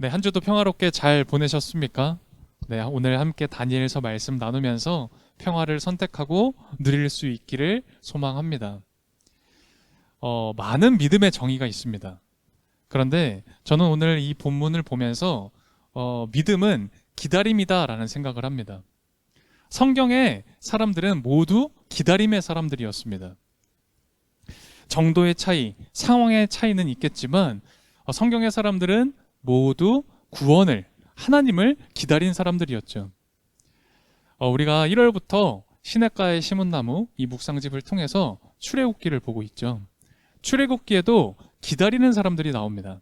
네, 한 주도 평화롭게 잘 보내셨습니까? 네, 오늘 함께 다니엘서 말씀 나누면서 평화를 선택하고 누릴 수 있기를 소망합니다. 많은 믿음의 정의가 있습니다. 그런데 저는 오늘 이 본문을 보면서 믿음은 기다림이다라는 생각을 합니다. 성경의 사람들은 모두 기다림의 사람들이었습니다. 정도의 차이, 상황의 차이는 있겠지만 성경의 사람들은 모두 구원을, 하나님을 기다린 사람들이었죠. 우리가 1월부터 시냇가에 심은 나무 이 묵상집을 통해서 출애굽기를 보고 있죠. 출애굽기에도 기다리는 사람들이 나옵니다.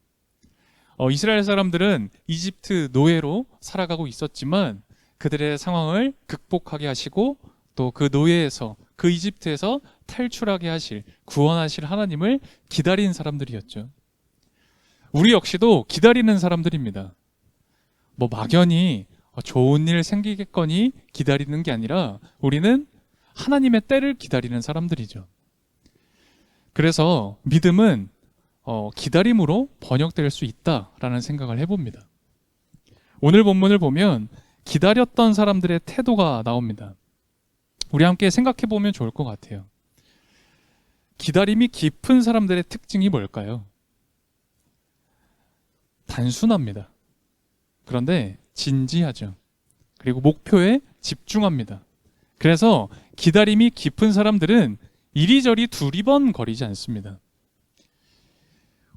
이스라엘 사람들은 이집트 노예로 살아가고 있었지만 그들의 상황을 극복하게 하시고 또 그 노예에서, 그 이집트에서 탈출하게 하실, 구원하실 하나님을 기다린 사람들이었죠. 우리 역시도 기다리는 사람들입니다. 막연히 좋은 일 생기겠거니 기다리는 게 아니라 우리는 하나님의 때를 기다리는 사람들이죠. 그래서 믿음은 기다림으로 번역될 수 있다라는 생각을 해봅니다. 오늘 본문을 보면 기다렸던 사람들의 태도가 나옵니다. 우리 함께 생각해 보면 좋을 것 같아요. 기다림이 깊은 사람들의 특징이 뭘까요? 단순합니다. 그런데 진지하죠. 그리고 목표에 집중합니다. 그래서 기다림이 깊은 사람들은 이리저리 두리번거리지 않습니다.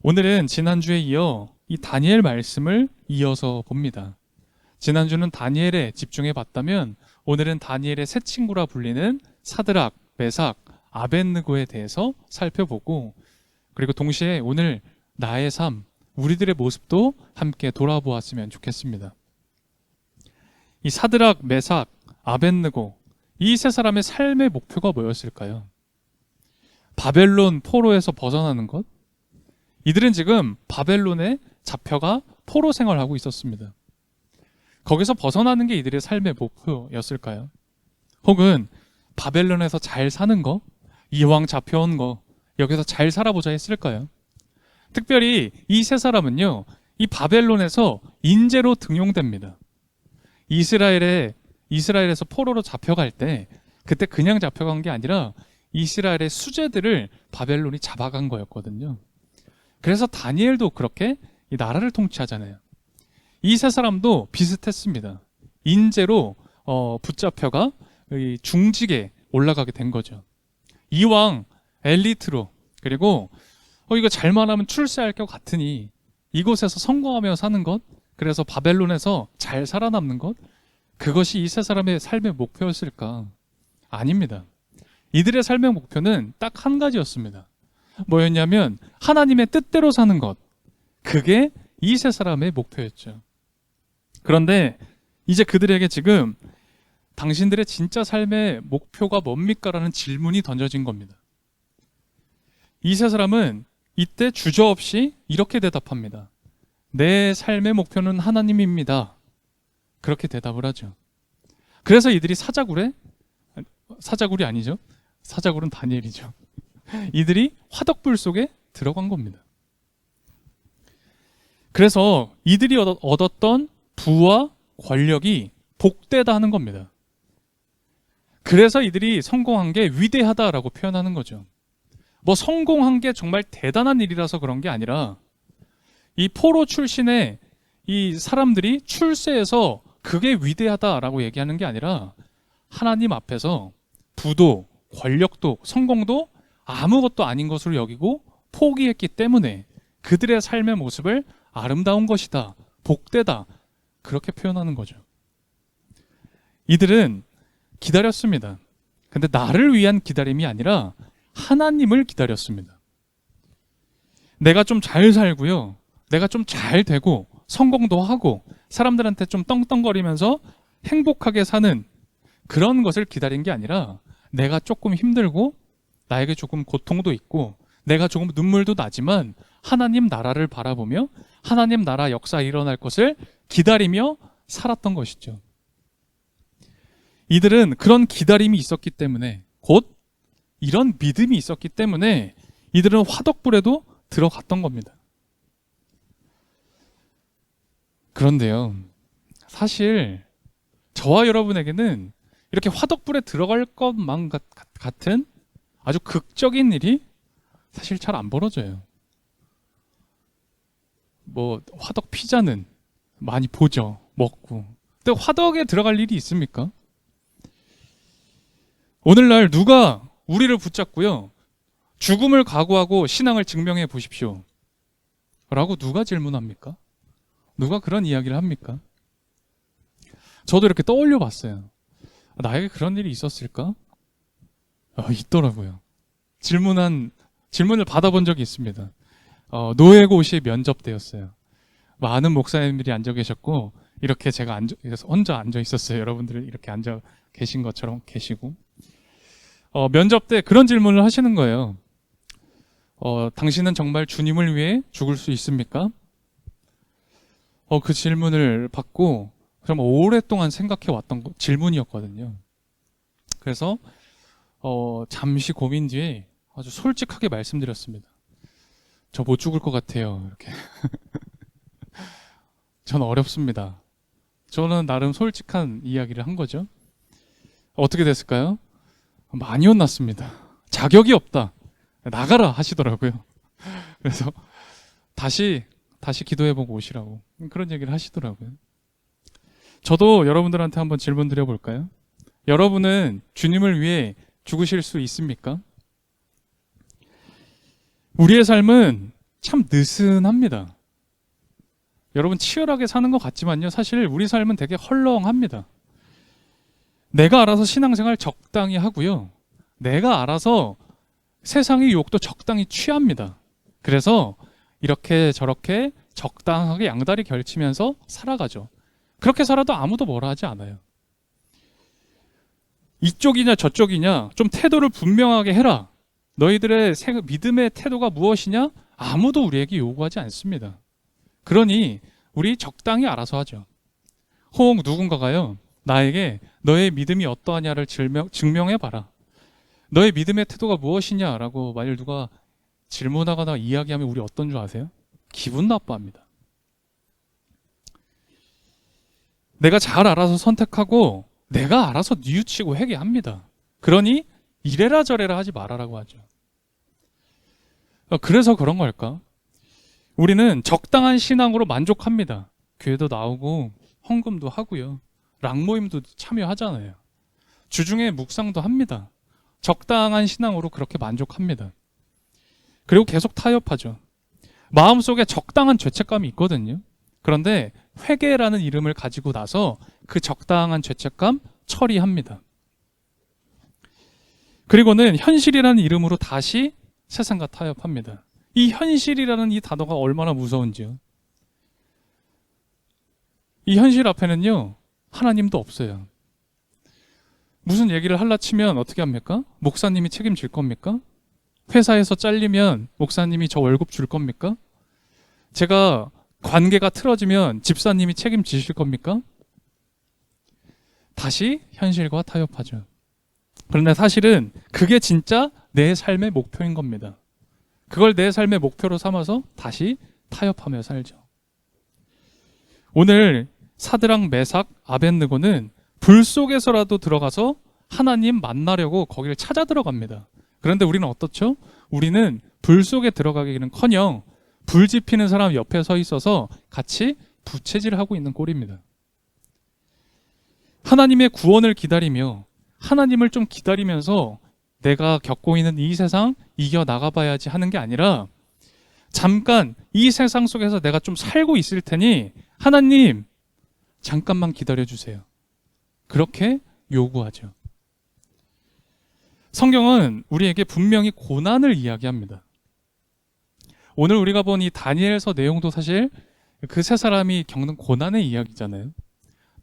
오늘은 지난주에 이어 이 다니엘 말씀을 이어서 봅니다. 지난주는 다니엘에 집중해 봤다면 오늘은 다니엘의 세 친구라 불리는 사드락, 메삭, 아벳느고에 대해서 살펴보고, 그리고 동시에 오늘 나의 삶, 우리들의 모습도 함께 돌아보았으면 좋겠습니다. 이 사드락, 메삭, 아벳느고, 이 세 사람의 삶의 목표가 뭐였을까요? 바벨론 포로에서 벗어나는 것? 이들은 지금 바벨론에 잡혀가 포로 생활하고 있었습니다. 거기서 벗어나는 게 이들의 삶의 목표였을까요? 혹은 바벨론에서 잘 사는 거? 이왕 잡혀온 거, 여기서 잘 살아보자 했을까요? 특별히 이 세 사람은요, 이 바벨론에서 인재로 등용됩니다. 이스라엘에서 포로로 잡혀갈 때, 그때 그냥 잡혀간 게 아니라 이스라엘의 수재들을 바벨론이 잡아간 거였거든요. 그래서 다니엘도 그렇게 이 나라를 통치하잖아요. 이 세 사람도 비슷했습니다. 인재로 붙잡혀가 중직에 올라가게 된 거죠. 이왕 엘리트로, 그리고 이거 잘만 하면 출세할 것 같으니 이곳에서 성공하며 사는 것, 그래서 바벨론에서 잘 살아남는 것, 그것이 이 세 사람의 삶의 목표였을까? 아닙니다. 이들의 삶의 목표는 딱 한 가지였습니다. 뭐였냐면 하나님의 뜻대로 사는 것, 그게 이 세 사람의 목표였죠. 그런데 이제 그들에게 지금 당신들의 진짜 삶의 목표가 뭡니까? 라는 질문이 던져진 겁니다. 이 세 사람은 이때 주저없이 이렇게 대답합니다. 내 삶의 목표는 하나님입니다. 그렇게 대답을 하죠. 그래서 이들이 사자굴이 아니죠. 사자굴은 다니엘이죠. 이들이 화덕불 속에 들어간 겁니다. 그래서 이들이 얻었던 부와 권력이 복되다 하는 겁니다. 그래서 이들이 성공한 게 위대하다라고 표현하는 거죠. 성공한 게 정말 대단한 일이라서 그런 게 아니라 이 포로 출신의 이 사람들이 출세해서 그게 위대하다라고 얘기하는 게 아니라 하나님 앞에서 부도, 권력도, 성공도 아무것도 아닌 것으로 여기고 포기했기 때문에 그들의 삶의 모습을 아름다운 것이다, 복되다, 그렇게 표현하는 거죠. 이들은 기다렸습니다. 근데 나를 위한 기다림이 아니라 하나님을 기다렸습니다. 내가 좀 잘 살고요, 내가 좀 잘 되고 성공도 하고 사람들한테 좀 떵떵거리면서 행복하게 사는 그런 것을 기다린 게 아니라 내가 조금 힘들고 나에게 조금 고통도 있고 내가 조금 눈물도 나지만 하나님 나라를 바라보며 하나님 나라 역사 일어날 것을 기다리며 살았던 것이죠. 이들은 그런 기다림이 있었기 때문에, 곧 이런 믿음이 있었기 때문에 이들은 화덕불에도 들어갔던 겁니다. 그런데요, 사실 저와 여러분에게는 이렇게 화덕불에 들어갈 것만 같은 아주 극적인 일이 사실 잘 안 벌어져요. 뭐 화덕 피자는 많이 보죠, 먹고. 근데 화덕에 들어갈 일이 있습니까? 오늘날 누가 우리를 붙잡고요, 죽음을 각오하고 신앙을 증명해 보십시오 라고 누가 질문합니까? 누가 그런 이야기를 합니까? 저도 이렇게 떠올려 봤어요. 나에게 그런 일이 있었을까? 있더라고요. 질문을 받아본 적이 있습니다. 노예고시 면접 때였어요. 많은 목사님들이 앉아 계셨고, 이렇게 제가 혼자 앉아 있었어요. 여러분들 이렇게 앉아 계신 것처럼 계시고. 면접 때 그런 질문을 하시는 거예요. 당신은 정말 주님을 위해 죽을 수 있습니까? 그 질문을 받고 정말 오랫동안 생각해 왔던 질문이었거든요. 그래서 잠시 고민 뒤에 아주 솔직하게 말씀드렸습니다. 저 못 죽을 것 같아요. 이렇게. 전 어렵습니다. 저는 나름 솔직한 이야기를 한 거죠. 어떻게 됐을까요? 많이 혼났습니다. 자격이 없다. 나가라 하시더라고요. 그래서 다시 기도해보고 오시라고 그런 얘기를 하시더라고요. 저도 여러분들한테 한번 질문 드려볼까요? 여러분은 주님을 위해 죽으실 수 있습니까? 우리의 삶은 참 느슨합니다. 여러분 치열하게 사는 것 같지만요, 사실 우리 삶은 되게 헐렁합니다. 내가 알아서 신앙생활 적당히 하고요, 내가 알아서 세상의 유혹도 적당히 취합니다. 그래서 이렇게 저렇게 적당하게 양다리 걸치면서 살아가죠. 그렇게 살아도 아무도 뭐라 하지 않아요. 이쪽이냐 저쪽이냐 좀 태도를 분명하게 해라. 너희들의 믿음의 태도가 무엇이냐? 아무도 우리에게 요구하지 않습니다. 그러니 우리 적당히 알아서 하죠. 혹 누군가가요, 나에게 너의 믿음이 어떠하냐를 증명해봐라. 너의 믿음의 태도가 무엇이냐라고 만일 누가 질문하거나 이야기하면 우리 어떤 줄 아세요? 기분 나빠합니다. 내가 잘 알아서 선택하고 내가 알아서 뉘우치고 회개합니다. 그러니 이래라 저래라 하지 말아라고 하죠. 그래서 그런 걸까? 우리는 적당한 신앙으로 만족합니다. 교회도 나오고 헌금도 하고요, 락모임도 참여하잖아요. 주중에 묵상도 합니다. 적당한 신앙으로 그렇게 만족합니다. 그리고 계속 타협하죠. 마음속에 적당한 죄책감이 있거든요. 그런데 회개라는 이름을 가지고 나서 그 적당한 죄책감 처리합니다. 그리고는 현실이라는 이름으로 다시 세상과 타협합니다. 이 현실이라는 이 단어가 얼마나 무서운지요. 이 현실 앞에는요, 하나님도 없어요. 무슨 얘기를 할라 치면 어떻게 합니까? 목사님이 책임질 겁니까? 회사에서 잘리면 목사님이 저 월급 줄 겁니까? 제가 관계가 틀어지면 집사님이 책임지실 겁니까? 다시 현실과 타협하죠. 그런데 사실은 그게 진짜 내 삶의 목표인 겁니다. 그걸 내 삶의 목표로 삼아서 다시 타협하며 살죠. 오늘 사드락, 메삭, 아벳느고는 불 속에서라도 들어가서 하나님 만나려고 거기를 찾아 들어갑니다. 그런데 우리는 어떻죠? 우리는 불 속에 들어가기는커녕 불 지피는 사람 옆에 서 있어서 같이 부채질하고 있는 꼴입니다. 하나님의 구원을 기다리며 하나님을 좀 기다리면서 내가 겪고 있는 이 세상 이겨나가봐야지 하는 게 아니라 잠깐 이 세상 속에서 내가 좀 살고 있을 테니 하나님 잠깐만 기다려주세요. 그렇게 요구하죠. 성경은 우리에게 분명히 고난을 이야기합니다. 오늘 우리가 본 이 다니엘서 내용도 사실 그 세 사람이 겪는 고난의 이야기잖아요.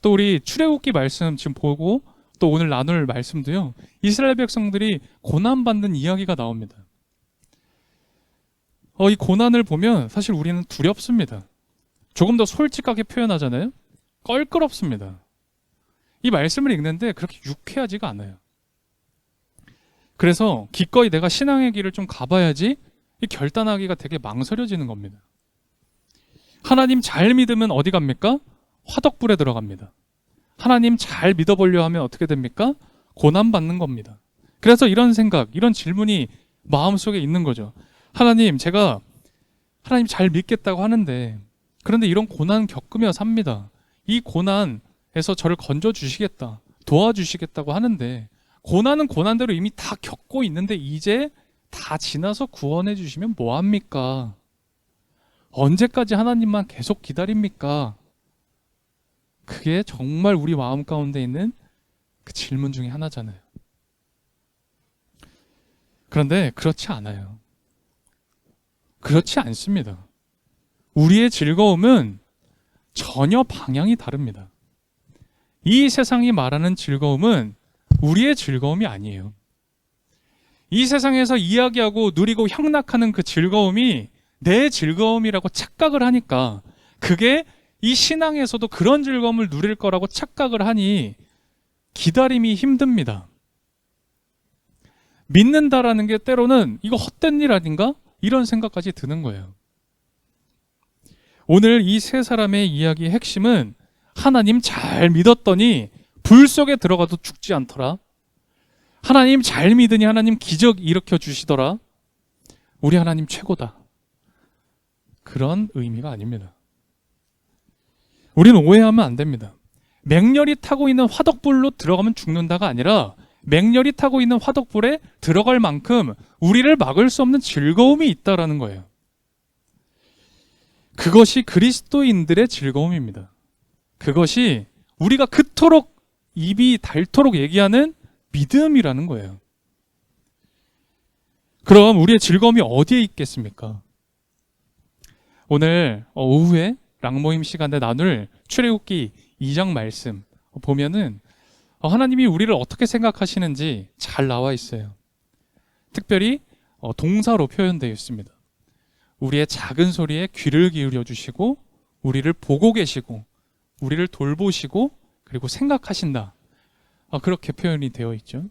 또 우리 출애굽기 말씀 지금 보고 또 오늘 나눌 말씀도요, 이스라엘 백성들이 고난받는 이야기가 나옵니다. 이 고난을 보면 사실 우리는 두렵습니다. 조금 더 솔직하게 표현하잖아요. 껄끄럽습니다. 이 말씀을 읽는데 그렇게 유쾌하지가 않아요. 그래서 기꺼이 내가 신앙의 길을 좀 가봐야지 이 결단하기가 되게 망설여지는 겁니다. 하나님 잘 믿으면 어디 갑니까? 화덕불에 들어갑니다. 하나님 잘 믿어보려 하면 어떻게 됩니까? 고난받는 겁니다. 그래서 이런 생각, 이런 질문이 마음속에 있는 거죠. 하나님, 제가 하나님 잘 믿겠다고 하는데 그런데 이런 고난 겪으며 삽니다. 이 고난에서 저를 건져주시겠다, 도와주시겠다고 하는데 고난은 고난대로 이미 다 겪고 있는데 이제 다 지나서 구원해 주시면 뭐합니까? 언제까지 하나님만 계속 기다립니까? 그게 정말 우리 마음 가운데 있는 그 질문 중에 하나잖아요. 그런데 그렇지 않아요. 그렇지 않습니다. 우리의 즐거움은 전혀 방향이 다릅니다. 이 세상이 말하는 즐거움은 우리의 즐거움이 아니에요. 이 세상에서 이야기하고 누리고 향락하는 그 즐거움이 내 즐거움이라고 착각을 하니까 그게 이 신앙에서도 그런 즐거움을 누릴 거라고 착각을 하니 기다림이 힘듭니다. 믿는다라는 게 때로는 이거 헛된 일 아닌가? 이런 생각까지 드는 거예요. 오늘 이 세 사람의 이야기의 핵심은 하나님 잘 믿었더니 불 속에 들어가도 죽지 않더라. 하나님 잘 믿으니 하나님 기적 일으켜 주시더라. 우리 하나님 최고다. 그런 의미가 아닙니다. 우리는 오해하면 안 됩니다. 맹렬히 타고 있는 화덕불로 들어가면 죽는다가 아니라 맹렬히 타고 있는 화덕불에 들어갈 만큼 우리를 막을 수 없는 즐거움이 있다라는 거예요. 그것이 그리스도인들의 즐거움입니다. 그것이 우리가 그토록 입이 닳도록 얘기하는 믿음이라는 거예요. 그럼 우리의 즐거움이 어디에 있겠습니까? 오늘 오후에 랑모임 시간에 나눌 출애굽기 2장 말씀 보면은 하나님이 우리를 어떻게 생각하시는지 잘 나와 있어요. 특별히 동사로 표현되어 있습니다. 우리의 작은 소리에 귀를 기울여 주시고 우리를 보고 계시고 우리를 돌보시고 그리고 생각하신다. 그렇게 표현이 되어 있죠.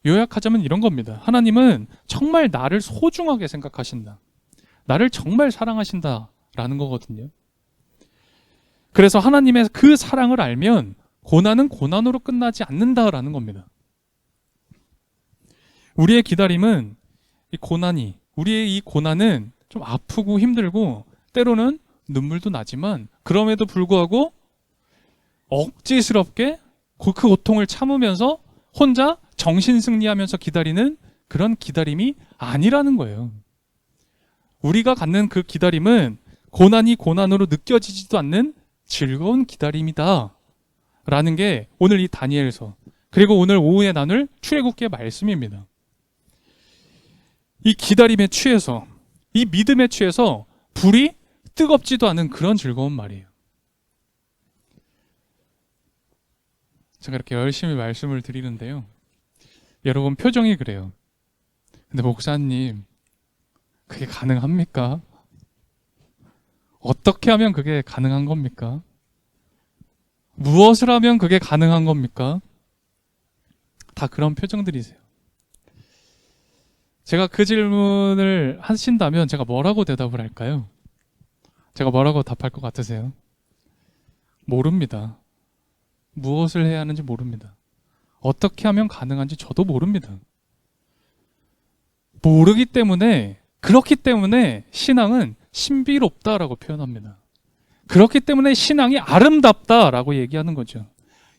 요약하자면 이런 겁니다. 하나님은 정말 나를 소중하게 생각하신다. 나를 정말 사랑하신다라는 거거든요. 그래서 하나님의 그 사랑을 알면 고난은 고난으로 끝나지 않는다라는 겁니다. 우리의 기다림은 우리의 이 고난은 좀 아프고 힘들고 때로는 눈물도 나지만 그럼에도 불구하고 억지스럽게 그 고통을 참으면서 혼자 정신승리하면서 기다리는 그런 기다림이 아니라는 거예요. 우리가 갖는 그 기다림은 고난이 고난으로 느껴지지도 않는 즐거운 기다림이다 라는 게 오늘 이 다니엘서 그리고 오늘 오후에 나눌 출애굽기의 말씀입니다. 이 기다림에 취해서 이 믿음에 취해서 불이 뜨겁지도 않은 그런 즐거운 말이에요. 제가 이렇게 열심히 말씀을 드리는데요. 여러분 표정이 그래요. 근데 목사님, 그게 가능합니까? 어떻게 하면 그게 가능한 겁니까? 무엇을 하면 그게 가능한 겁니까? 다 그런 표정들이세요. 제가 그 질문을 하신다면 제가 뭐라고 대답을 할까요? 제가 뭐라고 답할 것 같으세요? 모릅니다. 무엇을 해야 하는지 모릅니다. 어떻게 하면 가능한지 저도 모릅니다. 모르기 때문에, 그렇기 때문에 신앙은 신비롭다라고 표현합니다. 그렇기 때문에 신앙이 아름답다라고 얘기하는 거죠.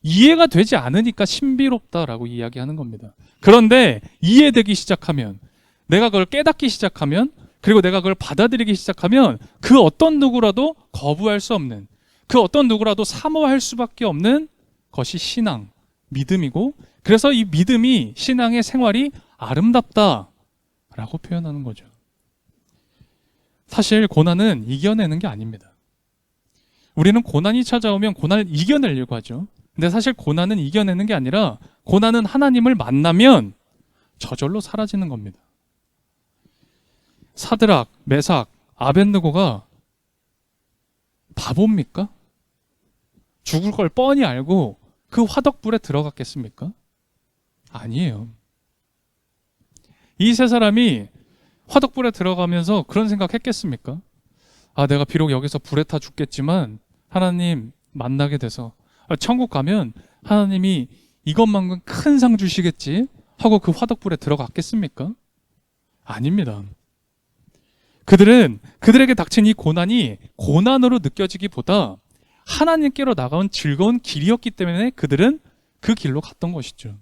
이해가 되지 않으니까 신비롭다라고 이야기하는 겁니다. 그런데 이해되기 시작하면, 내가 그걸 깨닫기 시작하면, 그리고 내가 그걸 받아들이기 시작하면 그 어떤 누구라도 거부할 수 없는, 그 어떤 누구라도 사모할 수밖에 없는 것이 신앙, 믿음이고, 그래서 이 믿음이, 신앙의 생활이 아름답다라고 표현하는 거죠. 사실 고난은 이겨내는 게 아닙니다. 우리는 고난이 찾아오면 고난을 이겨내려고 하죠. 근데 사실 고난은 이겨내는 게 아니라 고난은 하나님을 만나면 저절로 사라지는 겁니다. 사드락, 메삭, 아벳느고가 바보입니까? 죽을 걸 뻔히 알고 그 화덕불에 들어갔겠습니까? 아니에요. 이 세 사람이 화덕불에 들어가면서 그런 생각했겠습니까? 내가 비록 여기서 불에 타 죽겠지만 하나님, 만나게 돼서 천국 가면 하나님이 이것만큼 큰 상 주시겠지 하고 그 화덕불에 들어갔겠습니까? 아닙니다. 그들에게 닥친 이 고난이 고난으로 느껴지기보다 하나님께로 나가온 즐거운 길이었기 때문에 그들은 그 길로 갔던 것이죠.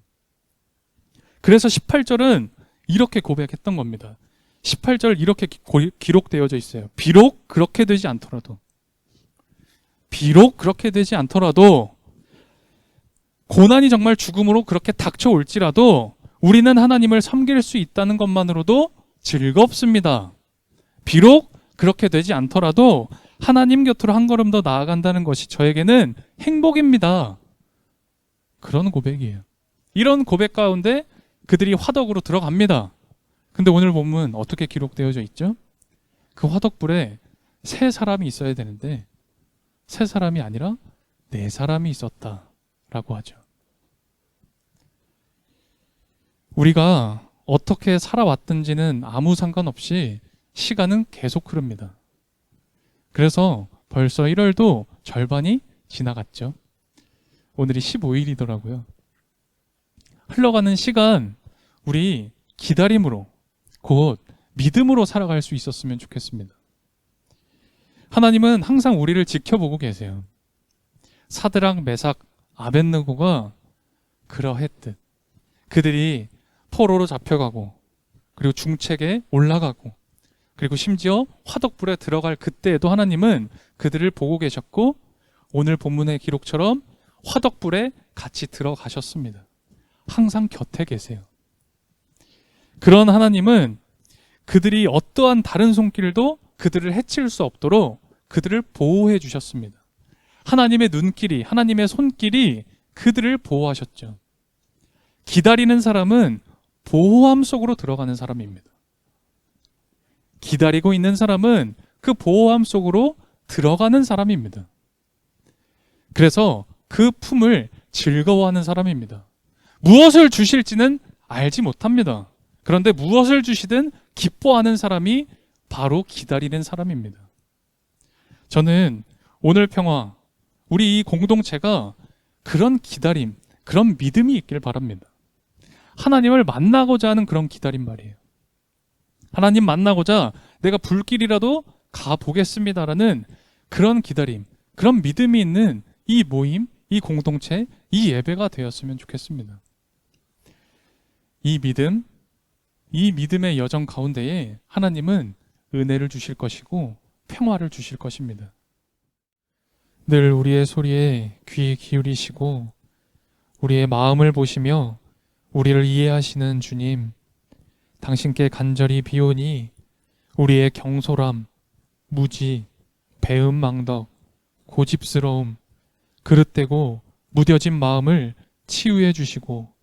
그래서 18절은 이렇게 고백했던 겁니다. 18절 이렇게 기록되어져 있어요. 비록 그렇게 되지 않더라도 고난이 정말 죽음으로 그렇게 닥쳐올지라도 우리는 하나님을 섬길 수 있다는 것만으로도 즐겁습니다. 비록 그렇게 되지 않더라도 하나님 곁으로 한 걸음 더 나아간다는 것이 저에게는 행복입니다. 그런 고백이에요. 이런 고백 가운데 그들이 화덕으로 들어갑니다. 근데 오늘 본문 어떻게 기록되어져 있죠? 그 화덕불에 세 사람이 있어야 되는데 세 사람이 아니라 네 사람이 있었다라고 하죠. 우리가 어떻게 살아왔든지는 아무 상관없이 시간은 계속 흐릅니다. 그래서 벌써 1월도 절반이 지나갔죠. 오늘이 15일이더라고요. 흘러가는 시간 우리 기다림으로 곧 믿음으로 살아갈 수 있었으면 좋겠습니다. 하나님은 항상 우리를 지켜보고 계세요. 사드락, 메삭, 아벳느고가 그러했듯 그들이 포로로 잡혀가고 그리고 중책에 올라가고 그리고 심지어 화덕불에 들어갈 그때에도 하나님은 그들을 보고 계셨고 오늘 본문의 기록처럼 화덕불에 같이 들어가셨습니다. 항상 곁에 계세요. 그런 하나님은 그들이 어떠한 다른 손길도 그들을 해칠 수 없도록 그들을 보호해 주셨습니다. 하나님의 눈길이, 하나님의 손길이 그들을 보호하셨죠. 기다리는 사람은 보호함 속으로 들어가는 사람입니다. 기다리고 있는 사람은 그 보호함 속으로 들어가는 사람입니다. 그래서 그 품을 즐거워하는 사람입니다. 무엇을 주실지는 알지 못합니다. 그런데 무엇을 주시든 기뻐하는 사람이 바로 기다리는 사람입니다. 저는 오늘 평화, 우리 이 공동체가 그런 기다림, 그런 믿음이 있길 바랍니다. 하나님을 만나고자 하는 그런 기다림 말이에요. 하나님 만나고자 내가 불길이라도 가보겠습니다라는 그런 기다림, 그런 믿음이 있는 이 모임, 이 공동체, 이 예배가 되었으면 좋겠습니다. 이 믿음의 여정 가운데에 하나님은 은혜를 주실 것이고 평화를 주실 것입니다. 늘 우리의 소리에 귀 기울이시고 우리의 마음을 보시며 우리를 이해하시는 주님, 당신께 간절히 비오니 우리의 경솔함, 무지, 배은망덕, 고집스러움, 그릇되고 무뎌진 마음을 치유해 주시고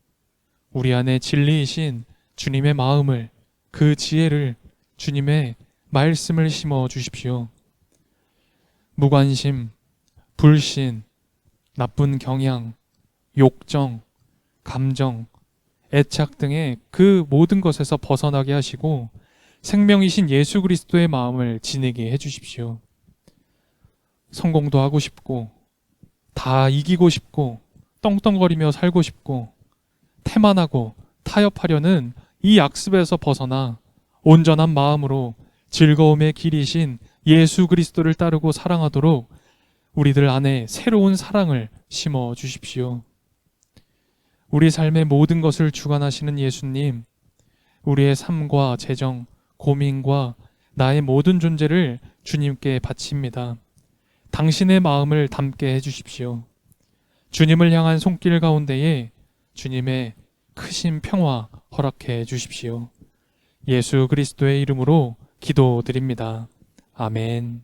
우리 안에 진리이신 주님의 마음을, 그 지혜를, 주님의 말씀을 심어 주십시오. 무관심, 불신, 나쁜 경향, 욕정, 감정, 애착 등의 그 모든 것에서 벗어나게 하시고 생명이신 예수 그리스도의 마음을 지니게 해주십시오. 성공도 하고 싶고 다 이기고 싶고 떵떵거리며 살고 싶고 태만하고 타협하려는 이 악습에서 벗어나 온전한 마음으로 즐거움의 길이신 예수 그리스도를 따르고 사랑하도록 우리들 안에 새로운 사랑을 심어 주십시오. 우리 삶의 모든 것을 주관하시는 예수님, 우리의 삶과 재정, 고민과 나의 모든 존재를 주님께 바칩니다. 당신의 마음을 담게 해주십시오. 주님을 향한 손길 가운데에 주님의 크신 평화 허락해 주십시오. 예수 그리스도의 이름으로 기도드립니다. 아멘.